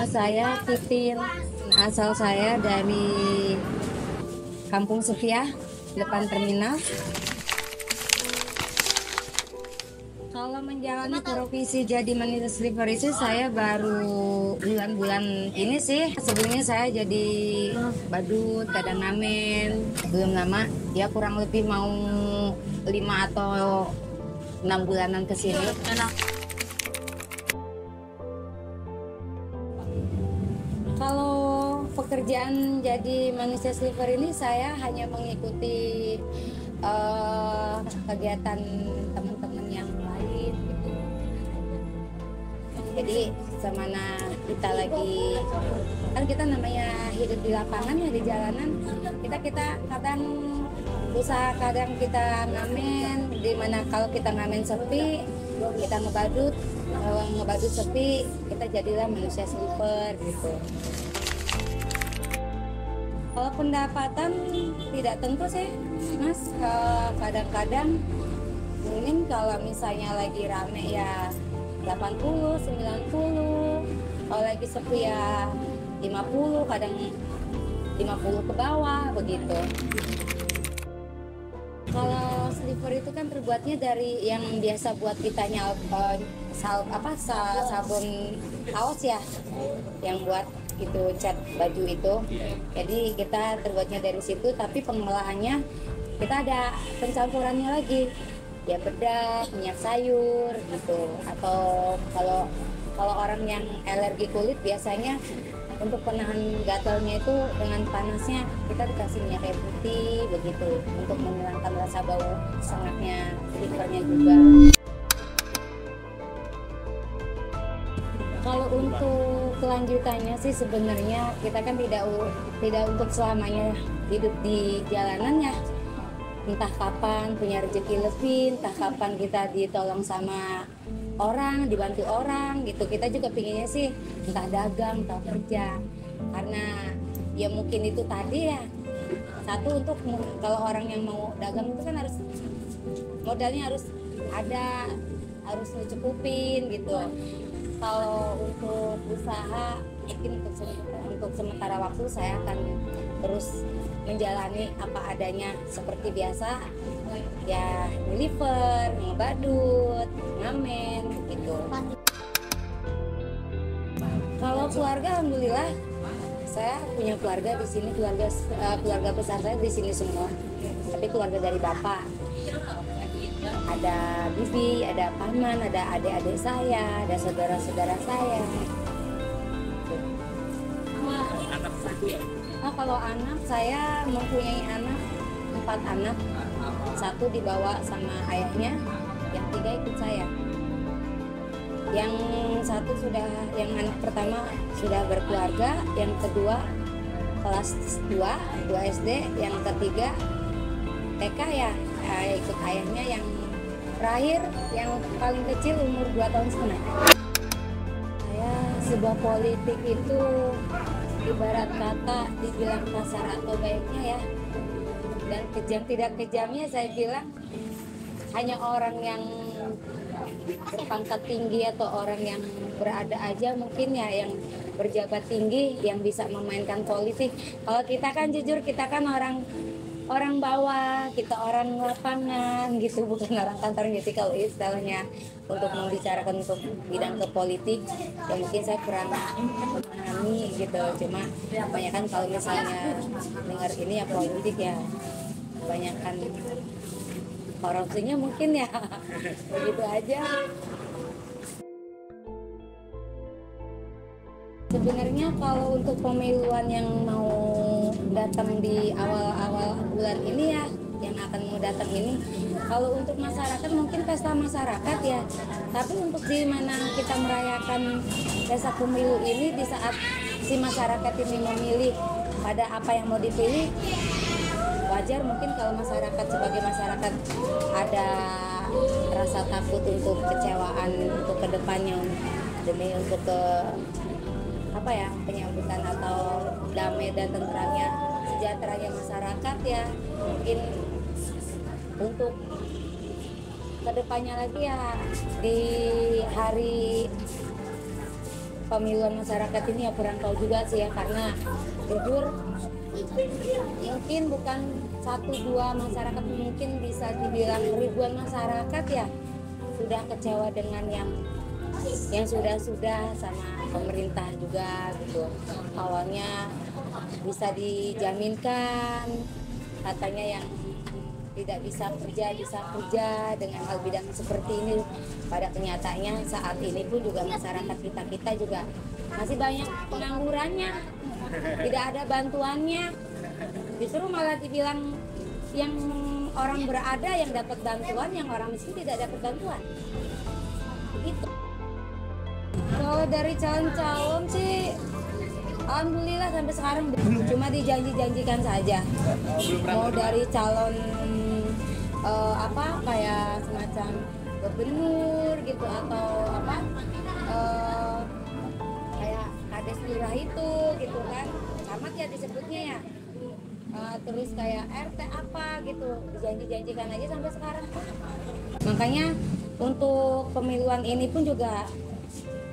saya Titin. Asal saya dari Kampung Sepiah, depan terminal. Kalau menjalani profesi jadi manajer sleeper itu saya baru bulan-bulan ini sih. Sebelumnya saya jadi badut, kadang ngamen. Belum lama, ya kurang lebih mau 5 atau 6 bulanan ke sini. Kalau pekerjaan jadi manusia sleeper ini saya hanya mengikuti kegiatan teman-teman yang lain gitu. Jadi semana kita lagi kan kita namanya hidup di lapangan ya di jalanan, kita kadang usaha kadang kita ngamen, dimana kalau kita ngamen sepi kita ngebadut, kalau ngebadut sepi kita jadilah manusia sleeper gitu. Kalau pendapatan tidak tentu sih Mas, kadang-kadang mungkin kalau misalnya lagi rame ya 80, 90, kalau lagi sepi ya 50, kadang 50 ke bawah begitu. Kalau sleeper itu kan terbuatnya dari yang biasa buat kita sabun kaos ya, yang buat itu cat baju itu. Jadi kita terbuatnya dari situ, tapi pengolahannya kita ada pencampurannya lagi, ya bedak, minyak sayur gitu. Atau kalau orang yang alergi kulit biasanya untuk penahan gatalnya itu dengan panasnya kita dikasih minyak kayu putih begitu untuk menghilangkan rasa bau sengatnya sleepernya juga. Kalau untuk kelanjutannya sih sebenarnya kita kan tidak untuk selamanya hidup di jalanan ya. Entah kapan punya rezeki lebih, entah kapan kita ditolong sama orang, dibantu orang gitu. Kita juga pinginnya sih entah dagang, entah kerja. Karena ya mungkin itu tadi ya. Satu untuk kalau orang yang mau dagang itu kan harus modalnya harus ada, harus dicukupin gitu. Kalau untuk usaha mungkin untuk sementara waktu saya akan terus menjalani apa adanya seperti biasa ya, deliver, ngebadut, ngamen gitu. Kalau keluarga alhamdulillah saya punya keluarga di sini, keluarga besar saya di sini semua. Tapi keluarga dari bapak ada bibi, ada paman, ada adik-adik saya, ada saudara-saudara saya. Nah, kalau anak saya mempunyai 4 anak, 1 dibawa sama ayahnya, yang 3 ikut saya. Yang 1 yang anak pertama sudah berkeluarga, yang kedua kelas 2 SD, yang ketiga TK ya, ikut ayahnya, yang terakhir yang paling kecil umur 2 tahun setengah. Sebuah politik itu ibarat kata dibilang kasar atau baiknya ya, dan kejam tidak kejamnya saya bilang hanya orang yang berpangkat tinggi atau orang yang berada aja mungkin ya, yang berjabat tinggi yang bisa memainkan politik. Kalau kita kan jujur, kita kan orang bawah, kita orang lapangan gitu, bukan orang kantor gitu. Kalau istilahnya untuk membicarakan untuk bidang ke politik ya mungkin saya kurang memahami gitu. Cuma kebanyakan kalau misalnya dengar ini ya politik ya kebanyakan korupsinya mungkin ya begitu aja. Sebenarnya kalau untuk pemiluan yang mau datang di awal-awal bulan ini ya, yang akan mau datang ini, kalau untuk masyarakat mungkin pesta masyarakat ya, tapi untuk di mana kita merayakan pesta pemilu ini di saat si masyarakat ini memilih pada apa yang mau dipilih, wajar mungkin kalau masyarakat sebagai masyarakat ada rasa takut untuk kecewaan untuk kedepannya, demi untuk penyambutan atau damai dan tenteramnya, sejahteranya masyarakat ya. Mungkin untuk kedepannya lagi ya, di hari kepemiluan masyarakat ini ya kurang tahu juga sih ya, karena jujur mungkin bukan 1-2 masyarakat, mungkin bisa dibilang ribuan masyarakat ya sudah kecewa dengan yang sudah-sudah sama pemerintah juga gitu. Awalnya bisa dijaminkan katanya yang tidak bisa kerja dengan hal bidang seperti ini. Pada kenyataannya saat ini pun juga masyarakat kita juga masih banyak penganggurannya, tidak ada bantuannya. Justru malah dibilang yang orang berada yang dapat bantuan, yang orang miskin tidak dapat bantuan. Begitu. Kalau dari calon-calon sih alhamdulillah sampai sekarang cuma dijanji-janjikan saja. Mau dari calon kayak semacam gubernur gitu, atau kayak kades lurah itu gitu kan, camat ya disebutnya ya. Terus kayak RT apa gitu dijanji-janjikan aja sampai sekarang. Makanya untuk pemiluan ini pun juga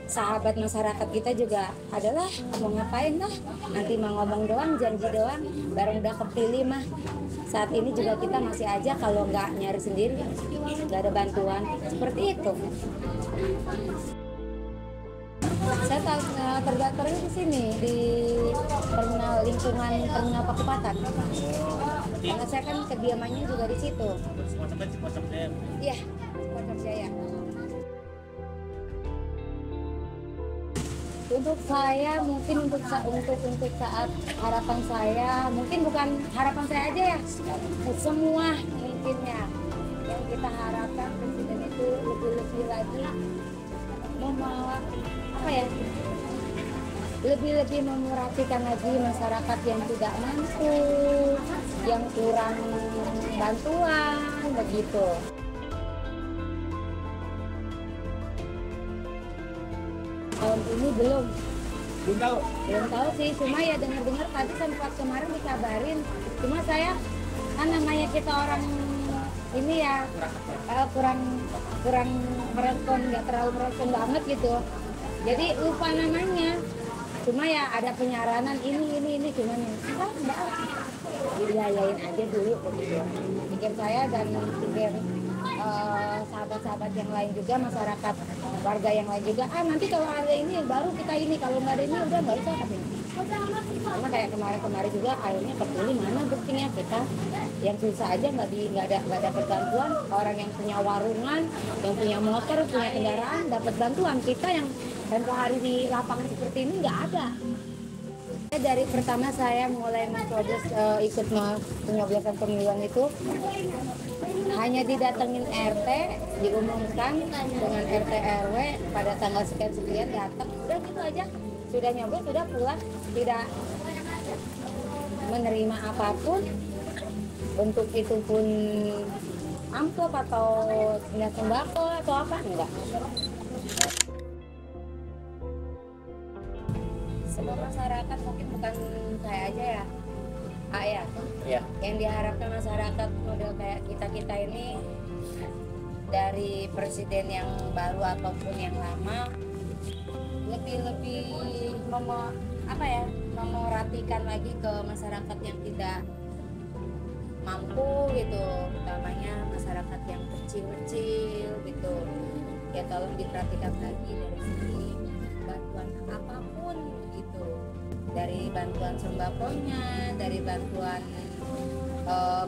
sahabat masyarakat kita juga adalah mau ngapain lah, nanti mau ngomong doang, janji doang, bareng udah kepilih mah. Saat ini juga kita masih aja kalau nggak nyari sendiri, nggak ada bantuan seperti itu. Saya terdaftarnya di sini di lingkungan terminal Pakupatan. Karena saya kan kediamannya juga di situ. Iya, Pocok Jaya. Untuk saya mungkin untuk saat harapan saya, mungkin bukan harapan saya aja ya, semua mungkin ya, yang kita harapkan presiden itu lebih lagi lebih memperhatikan lagi masyarakat yang tidak mampu, yang kurang bantuan begitu. Tahun ini belum tahu sih, cuma ya dengar tadi sempat kemarin dikabarin, cuma saya kan namanya kita orang ini ya kurang merespon, nggak terlalu merespon banget gitu, jadi lupa namanya. Cuma ya ada penyaranan ini cuman enggak dibiayain aja dulu begitu. Pikir saya dan pikir sahabat-sahabat yang lain juga, masyarakat warga yang lain juga, nanti kalau ada ini baru kita ini, kalau nggak ada ini udah nggak usah katanya. Karena kayak kemarin juga akhirnya kepilih, mana buktinya kita yang susah aja nggak dapat bantuan, orang yang punya warungan, yang punya motor, punya kendaraan dapat bantuan, kita yang tempo hari di lapangan seperti ini nggak ada. Dari pertama saya mulai mencoblos ikut penyoblosan pemilihan itu, hanya didatengin RT, diumumkan dengan RT RW pada tanggal sekian datang, udah gitu aja, sudah nyoblos, sudah pulang, tidak menerima apapun, bentuk itu pun amplop atau sembako atau apa, enggak. Semua masyarakat mungkin bukan saya aja ya, ya. Yang diharapkan masyarakat model kayak kita ini, dari presiden yang baru ataupun yang lama, lebih memperhatikan lagi ke masyarakat yang tidak mampu gitu, utamanya masyarakat yang kecil gitu ya, tolong diperhatikan lagi dari segi bantuan apapun gitu, dari bantuan sembakonya, dari bantuan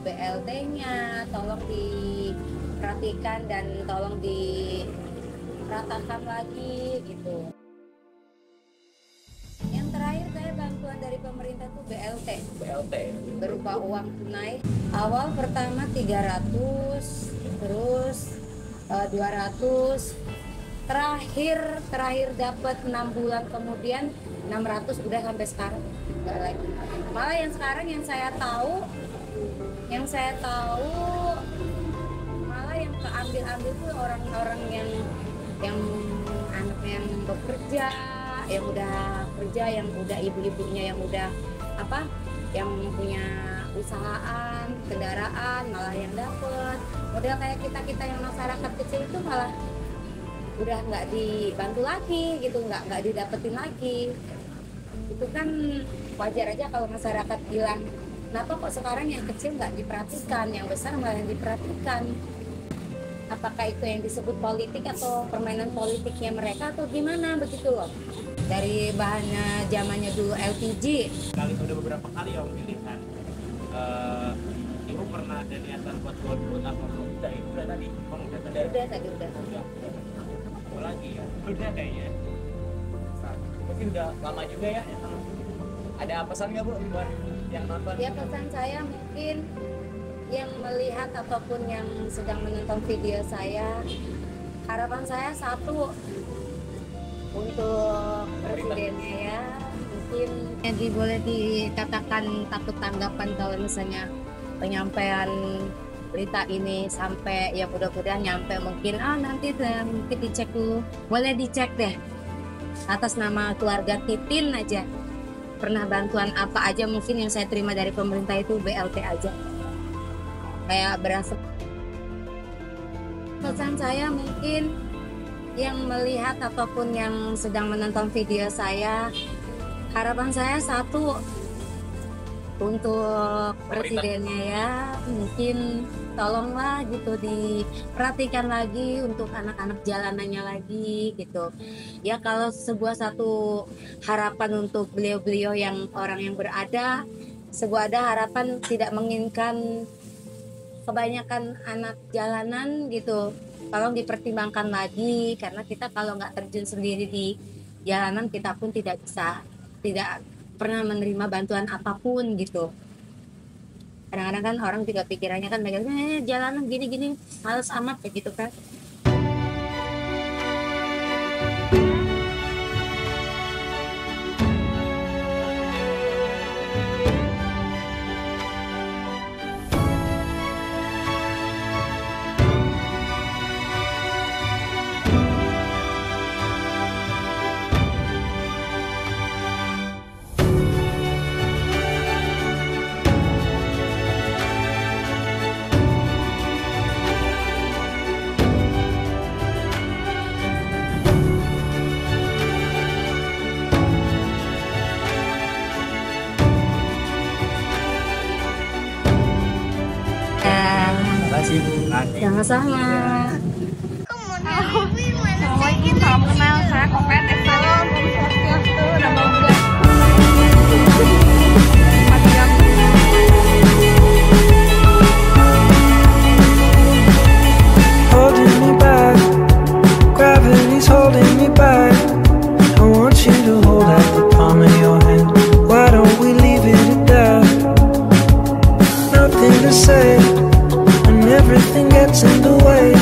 BLT-nya, tolong diperhatikan dan tolong diratakan lagi gitu. Yang terakhir saya bantuan dari pemerintah tuh BLT berupa uang tunai. Awal pertama 300, terus 200, terakhir dapat 6 bulan kemudian 600, udah sampai sekarang enggak lagi. Malah yang sekarang yang saya tahu malah yang keambil tuh orang-orang yang anaknya yang bekerja, yang udah kerja, yang udah ibu-ibunya yang udah yang punya usahaan, kendaraan, malah yang dapet. Model kayak kita yang masyarakat kecil itu malah udah nggak dibantu lagi gitu, nggak didapetin lagi. Itu kan wajar aja kalau masyarakat bilang, kenapa kok sekarang yang kecil nggak diperhatikan, yang besar malah diperhatikan. Apakah itu yang disebut politik atau permainan politiknya mereka atau gimana begitu loh. Dari bahannya zamannya dulu LPG. Kali udah beberapa kali om pilihan. Ibu pernah ada niatan buat buat apa? Udah itu udah tadi. Om udah tadi. Udah. Apa lagi ya? Udah kayaknya. Mungkin udah lama juga ya. Ada pesan nggak bu buat yang nonton? Ya pesan saya mungkin yang melihat ataupun yang sedang menonton video saya, harapan saya satu, untuk presidennya ya, mungkin boleh dikatakan takut tanggapan kalau misalnya penyampaian berita ini sampai, ya mudah-mudahan nyampe, mungkin nanti mungkin dicek dulu, boleh dicek deh atas nama keluarga Titin aja, pernah bantuan apa aja mungkin yang saya terima dari pemerintah itu BLT aja, kayak berasa. Pesan saya mungkin yang melihat ataupun yang sedang menonton video saya, harapan saya satu, untuk presidennya ya, mungkin tolonglah gitu diperhatikan lagi untuk anak-anak jalanannya lagi gitu ya. Kalau satu harapan untuk beliau-beliau yang orang yang berada, ada harapan tidak menginginkan kebanyakan anak jalanan gitu, tolong dipertimbangkan lagi, karena kita kalau nggak terjun sendiri di jalanan, kita pun tidak pernah menerima bantuan apapun gitu. Kadang-kadang kan orang juga pikirannya kan jalanan gini-gini males amat kayak gitu kan. Sama-sama. Assalamualaikum, salam kenal. Saya Koket Salam, Swastiastu, Namo Buddhaya. Holding me back, gravity's holding me back. I want you to hold out the palm of your hand. Why don't we leave it at that? Nothing to say, and everything gets in the way.